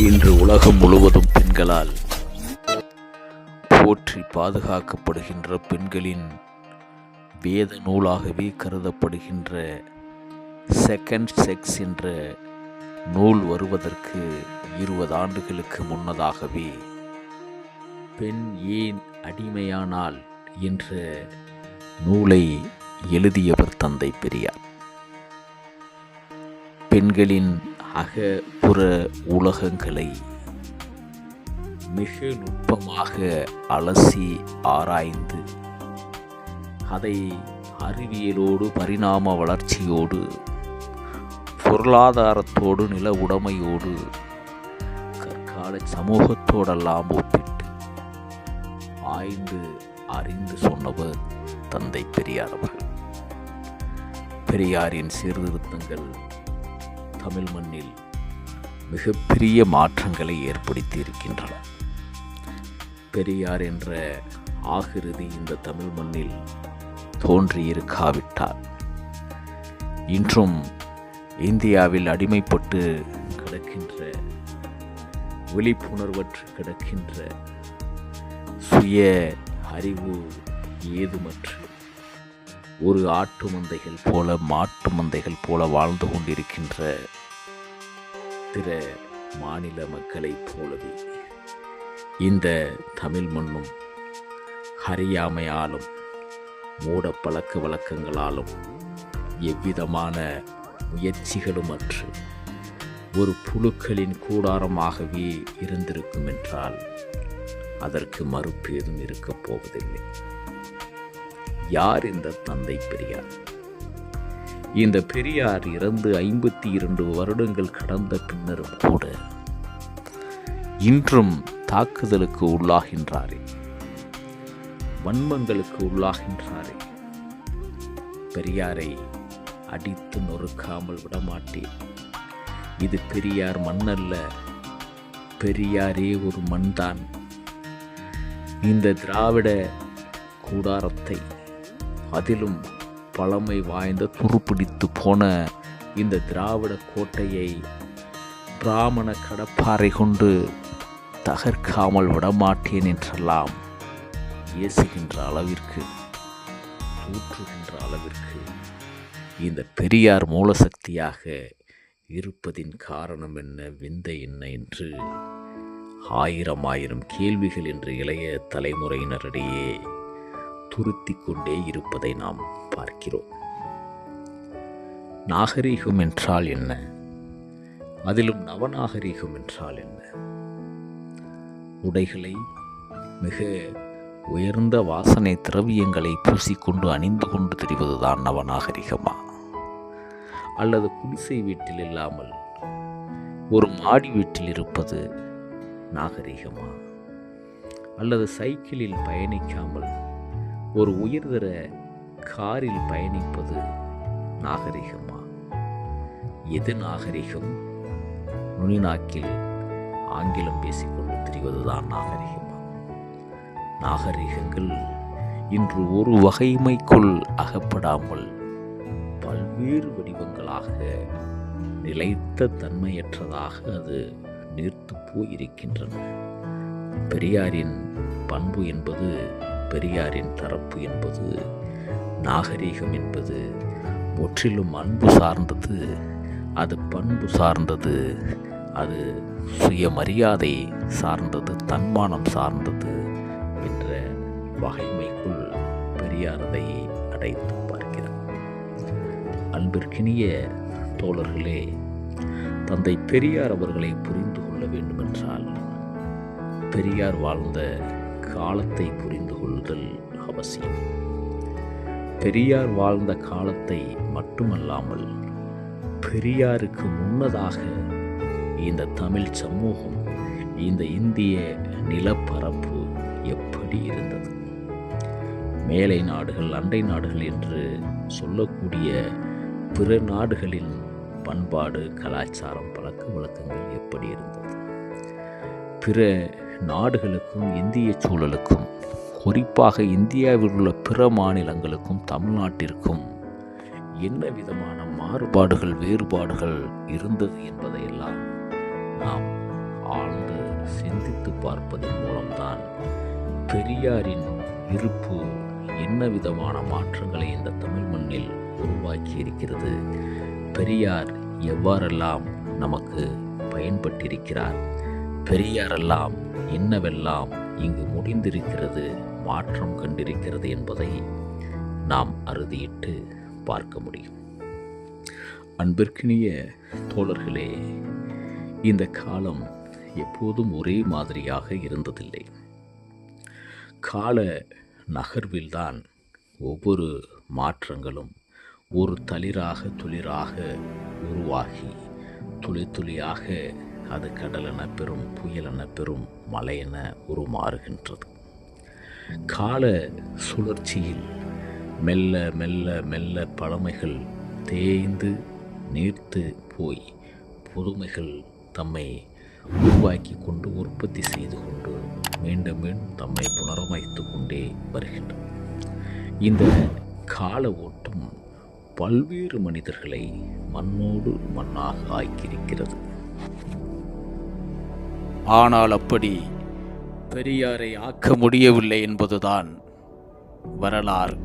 இன்று உலகம் முழுவதும் பெண்களால் போற்றி பாதுகாக்கப்படுகின்ற பெண்களின் வேத நூலாகவே கருதப்படுகின்ற செகண்ட் செக்ஸ் என்ற நூல் வருவதற்கு 20 ஆண்டுகளுக்கு முன்னதாகவே பெண் ஏன் அடிமையானாள் என்ற நூலை எழுதியவர் தந்தை பெரியார். பெண்களின் அகப்புற உலகங்களை மிக நுட்பமாக அலசி ஆராய்ந்து அதை அறிவியலோடு பரிணாம வளர்ச்சியோடு பொருளாதாரத்தோடு நில உடைமையோடு கற்கால சமூகத்தோடெல்லாம் ஒப்பிட்டு ஆய்ந்து அறிந்து சொன்னவர் தந்தை பெரியார் அவர்கள். பெரியாரின் சீர்திருத்தங்கள் தமிழ் மண்ணில் மிகப்பெரிய மாற்றங்களை ஏற்படுத்தி இருக்கின்றன. பெரியார் என்ற ஆகிருதி இந்த தமிழ் மண்ணில் தோன்றியிருக்காவிட்டால் இன்றும் இந்தியாவில் அடிமைப்பட்டு கிடக்கின்ற, விழிப்புணர்வற்று கிடக்கின்ற, சுய அறிவு ஏதுமற்று ஒரு ஆட்டு மந்தைகள் போல மாட்டு மந்தைகள் போல வாழ்ந்து கொண்டிருக்கின்ற பிற மாநில மக்களைப் போலவே இந்த தமிழ் மண்ணும் அறியாமையாலும் மூட பழக்க வழக்கங்களாலும் எவ்விதமான முயற்சிகளும் அற்று ஒரு புழுக்களின் கூடாரமாகவே இருந்திருக்கும் என்றால் அதற்கு மறுப்பு ஏதும் இருக்கப் போவதில்லை. யார் இந்த தந்தை பெரியார்? இந்த பெரியார் இறந்து 52 வருடங்கள் கடந்த பின்னரும் கூட இன்றும் தாக்குதலுக்கு உள்ளாகின்றாரே, வன்மங்களுக்கு உள்ளாகின்றாரே. பெரியாரை அடித்து நொறுக்காமல் விடமாட்டேன். இது பெரியார் மண்ணல்ல, பெரியாரே ஒரு மண்தான். இந்த திராவிட கூடாரத்தை, அதிலும் பழமை வாய்ந்த துருப்பிடித்து போன இந்த திராவிட கோட்டையை பிராமண கடப்பாறை கொண்டு தகர்க்காமல் விடமாட்டேன் என்றெல்லாம் ஏசுகின்ற அளவிற்கு, தூற்றுகின்ற அளவிற்கு இந்த பெரியார் மூலசக்தியாக இருப்பதின் காரணம் என்ன, விந்தை என்ன என்று ஆயிரம் கேள்விகள் என்று இளைய தலைமுறையினரிடையே துருத்தி கொண்டே இருப்பதை நாம் பார்க்கிறோம். நாகரீகம் என்றால் என்ன? அதிலும் நவநாகரீகம் என்றால் என்ன? உடைகளை மிக உயர்ந்த வாசனை திரவியங்களை பூசிக்கொண்டு அணிந்து கொண்டு தெரிவதுதான் நவநாகரிகமா? அல்லது குடிசை வீட்டில் இல்லாமல் ஒரு மாடி வீட்டில் இருப்பது நாகரிகமா? அல்லது சைக்கிளில் பயணிக்காமல் ஒரு உயர்தர காரில் பயணிப்பது நாகரிகமா? எது நாகரிகம்? நுனிநாக்கில் ஆங்கிலம் பேசிக்கொண்டு திரிவதுதான் நாகரிகமா? நாகரிகங்கள் இன்று ஒரு வகைமைக்குள் அகப்படாமல் பல்வேறு வடிவங்களாக நிலைத்த தன்மையற்றதாக அது நீர்த்து போயிருக்கின்றன. பெரியாரின் பண்பு என்பது, பெரியாரின் தரப்பு என்பது, நாகரீகம் என்பது முற்றிலும் அன்பு சார்ந்தது, அது பண்பு சார்ந்தது, அது சுயமரியாதை சார்ந்தது, தன்மானம் சார்ந்தது என்ற வகைமைக்குள் பெரியார் அதை அடைத்து பார்க்கிறார். அன்பிற்கினிய தோழர்களே, தந்தை பெரியார் அவர்களை புரிந்து கொள்ள வேண்டுமென்றால் பெரியார் வாழ்ந்த காலத்தை புரிந்து கொள்ளுதல் அவசியம். பெரியார் வாழ்ந்த காலத்தை மட்டுமல்லாமல் பெரியாருக்கு முன்னதாக இந்த தமிழ் சமூகம், இந்த இந்திய நிலப்பரப்பு எப்படி இருந்தது? மேலை நாடுகள், அண்டை நாடுகள் என்று சொல்லக்கூடிய பிற நாடுகளின் பண்பாடு, கலாச்சாரம், பழக்க வழக்கங்கள் எப்படி இருந்தது? பிற நாடுகளுக்கும் இந்திய சூழலுக்கும், குறிப்பாக இந்தியாவில் உள்ள பிற மாநிலங்களுக்கும் தமிழ்நாட்டிற்கும் என்ன விதமான மாறுபாடுகள் வேறுபாடுகள் இருந்தது என்பதையெல்லாம் நாம் ஆழ்ந்து சிந்தித்து பார்ப்பதன் மூலம்தான் பெரியாரின் இருப்பு என்ன விதமான மாற்றங்களை இந்த தமிழ் மண்ணில் உருவாக்கி இருக்கிறது, பெரியார் எவ்வாறெல்லாம் நமக்கு பயன்பட்டிருக்கிறார், பெரியாரெல்லாம் என்னவெல்லாம் இங்கு முடிந்திருக்கிறது, மாற்றம் கண்டிருக்கிறது என்பதை நாம் அறுதியிட்டு பார்க்க முடியும். அன்பிற்கினிய தோழர்களே, இந்த காலம் எப்போதும் ஒரே மாதிரியாக இருந்ததில்லை. கால நகர்வில்தான் ஒவ்வொரு மாற்றங்களும் ஒரு தளிராக துளிராக உருவாகி துளி துளியாக அது கடலென பெறும், புயலென பெறும், மலையென உருமாறுகின்றது. கால சுழற்சியில் மெல்ல மெல்ல மெல்ல பழமைகள் தேய்ந்து நீர்த்து போய் புதுமைகள் தம்மை உருவாக்கி கொண்டு உற்பத்தி செய்து கொண்டு மீண்டும் மீண்டும் தம்மை புனரமைத்து கொண்டே வருகின்றன. இந்த கால ஓட்டம் பல்வேறு மனிதர்களை மண்ணோடு மண்ணாக ஆக்கியிருக்கிறது. ஆனால் அப்படி பெரியாரை ஆக்க முடியவில்லை என்பதுதான் வரலாறு.